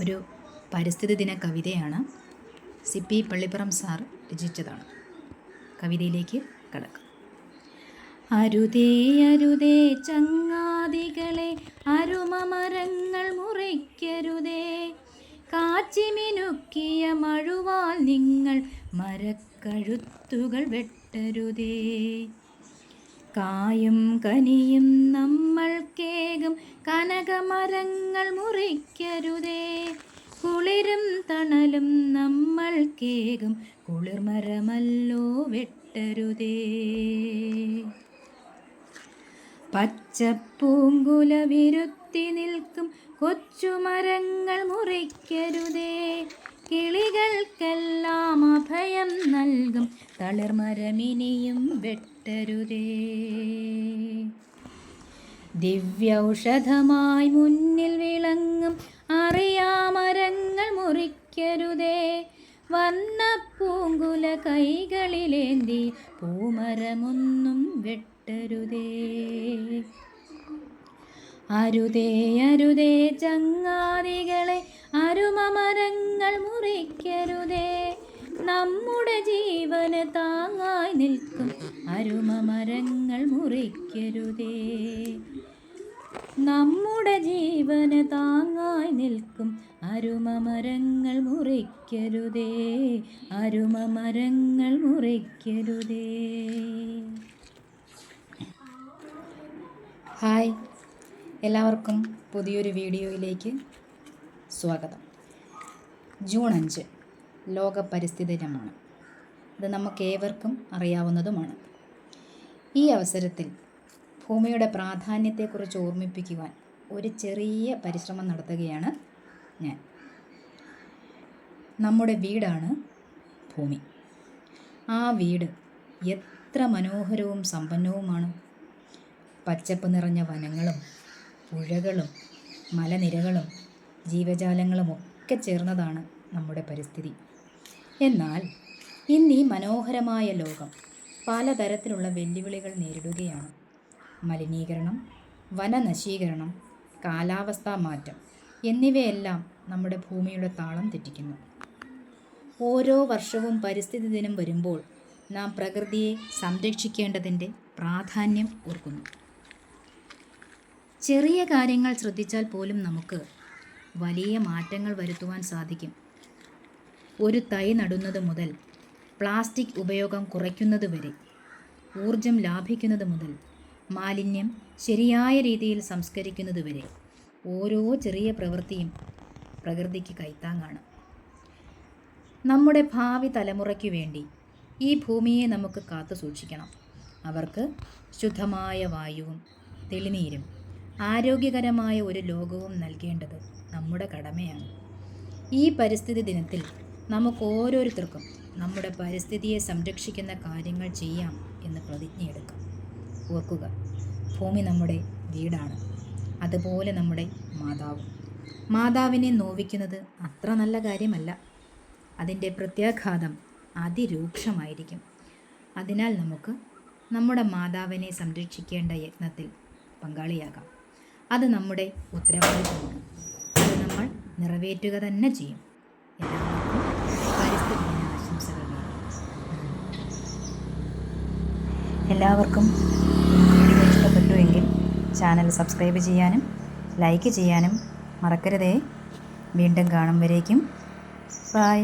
ഒരു പരിസ്ഥിതി ദിന കവിതയാണ്. CP പള്ളിപ്പുറം സാർ രചിച്ചതാണ്. കവിതയിലേക്ക് കടക്കാം. അരുതേ അരുതേ ചങ്ങാതികളെ, അരുമമരങ്ങൾ മുറിക്കരുതേ. കാച്ചിമിനുക്കിയ മഴുവാൽ നിങ്ങൾ മരക്കഴുത്തുകൾ വെട്ടരുതേ. കായും കനിയും നമ്മൾ കേകും കനകമരങ്ങൾ മുറിക്കരുതേ. കുളിരും തണലും നമ്മൾ കേകും കുളിർമരമല്ലോ വെട്ടരുതേ. പച്ചപ്പൂങ്കുല വിരുത്തി നിൽക്കും കൊച്ചുമരങ്ങൾ മുറിക്കരുതേ. കിളികൾക്കെല്ലാം അഭയം നൽകും തളിർമരമിനിയും വെട്ടരുതേ. ദിവ്യൌഷധമായി മുന്നിൽ വിളങ്ങും അറിയാമരങ്ങൾ മുറിക്കരുതേ. വർണ്ണപ്പൂങ്കുല കൈകളിലേന്തി പൂമരമൊന്നും വെട്ടരുതേ. അരുതേ അരുതേ ചങ്ങാതികളെ, അരുമമരങ്ങൾ മുറിക്കരുതേ. നമ്മുടെ ജീവന് താങ്ങായി നിൽക്കും അരുമമരങ്ങൾ മുറിക്കരുതേ. നമ്മുടെ ജീവന് താങ്ങായി നിൽക്കും അരുമമരങ്ങൾ മുറിക്കരുതേ. അരുമമരങ്ങൾ മുറിക്കരുതേ. ഹായ്, എല്ലാവർക്കും പുതിയൊരു വീഡിയോയിലേക്ക് സ്വാഗതം. ജൂൺ 5 ലോക പരിസ്ഥിതി ദിനമാണ്. ഇത് നമുക്കേവർക്കും അറിയാവുന്നതുമാണ്. ഈ അവസരത്തിൽ ഭൂമിയുടെ പ്രാധാന്യത്തെക്കുറിച്ച് ഓർമ്മിപ്പിക്കുവാൻ ഒരു ചെറിയ പരിശ്രമം നടത്തുകയാണ് ഞാൻ. നമ്മുടെ വീടാണ് ഭൂമി. ആ വീട് എത്ര മനോഹരവും സമ്പന്നവുമാണ്. പച്ചപ്പ് നിറഞ്ഞ വനങ്ങളും പുഴകളും മലനിരകളും ജീവജാലങ്ങളും ഒക്കെ ചേർന്നതാണ് നമ്മുടെ പരിസ്ഥിതി. എന്നാൽ ഇന്ന് ഈ മനോഹരമായ ലോകം പലതരത്തിലുള്ള വെല്ലുവിളികൾ നേരിടുകയാണ്. മലിനീകരണം, വനനശീകരണം, കാലാവസ്ഥാ മാറ്റം എന്നിവയെല്ലാം നമ്മുടെ ഭൂമിയുടെ താളം തെറ്റിക്കുന്നു. ഓരോ വർഷവും പരിസ്ഥിതി ദിനം വരുമ്പോൾ നാം പ്രകൃതിയെ സംരക്ഷിക്കേണ്ടതിൻ്റെ പ്രാധാന്യം ഓർക്കുന്നു. ചെറിയ കാര്യങ്ങൾ ശ്രദ്ധിച്ചാൽ പോലും നമുക്ക് വലിയ മാറ്റങ്ങൾ വരുത്തുവാൻ സാധിക്കും. ഒരു തൈ നടുന്നത് മുതൽ പ്ലാസ്റ്റിക് ഉപയോഗം കുറയ്ക്കുന്നത് വരെ, ഊർജം ലാഭിക്കുന്നത് മുതൽ മാലിന്യം ശരിയായ രീതിയിൽ സംസ്കരിക്കുന്നത് വരെ ഓരോ ചെറിയ പ്രവൃത്തിയും പ്രകൃതിക്ക് കൈത്താങ്ങാണ്. നമ്മുടെ ഭാവി തലമുറയ്ക്ക് വേണ്ടി ഈ ഭൂമിയെ നമുക്ക് കാത്തു സൂക്ഷിക്കണം. അവർക്ക് ശുദ്ധമായ വായുവും തെളിനീരും ആരോഗ്യകരമായ ഒരു ലോകവും നൽകേണ്ടത് നമ്മുടെ കടമയാണ്. ഈ പരിസ്ഥിതി ദിനത്തിൽ നമുക്ക് ഓരോരുത്തർക്കും നമ്മുടെ പരിസ്ഥിതിയെ സംരക്ഷിക്കുന്ന കാര്യങ്ങൾ ചെയ്യാം എന്ന് പ്രതിജ്ഞയെടുക്കാം. ഓർക്കുക, ഭൂമി നമ്മുടെ വീടാണ്, അതുപോലെ നമ്മുടെ മാതാവും. മാതാവിനെ നോവിക്കുന്നത് അത്ര നല്ല കാര്യമല്ല. അതിൻ്റെ പ്രത്യാഘാതം അതിരൂക്ഷമായിരിക്കും. അതിനാൽ നമുക്ക് നമ്മുടെ മാതാവിനെ സംരക്ഷിക്കേണ്ട യത്നത്തിൽ പങ്കാളിയാകാം. അത് നമ്മുടെ ഉത്തരവാദിത്വമാണ്. അത് നമ്മൾ നിറവേറ്റുക തന്നെ ചെയ്യും. എല്ലാവർക്കും പരിസ്ഥിതി ദിന ആശംസകൾ. എല്ലാവർക്കും വീഡിയോ ഇഷ്ടപ്പെട്ടുവെങ്കിൽ ചാനൽ സബ്സ്ക്രൈബ് ചെയ്യാനും ലൈക്ക് ചെയ്യാനും മറക്കരുതേ. വീണ്ടും കാണും വരേക്കും ബൈ.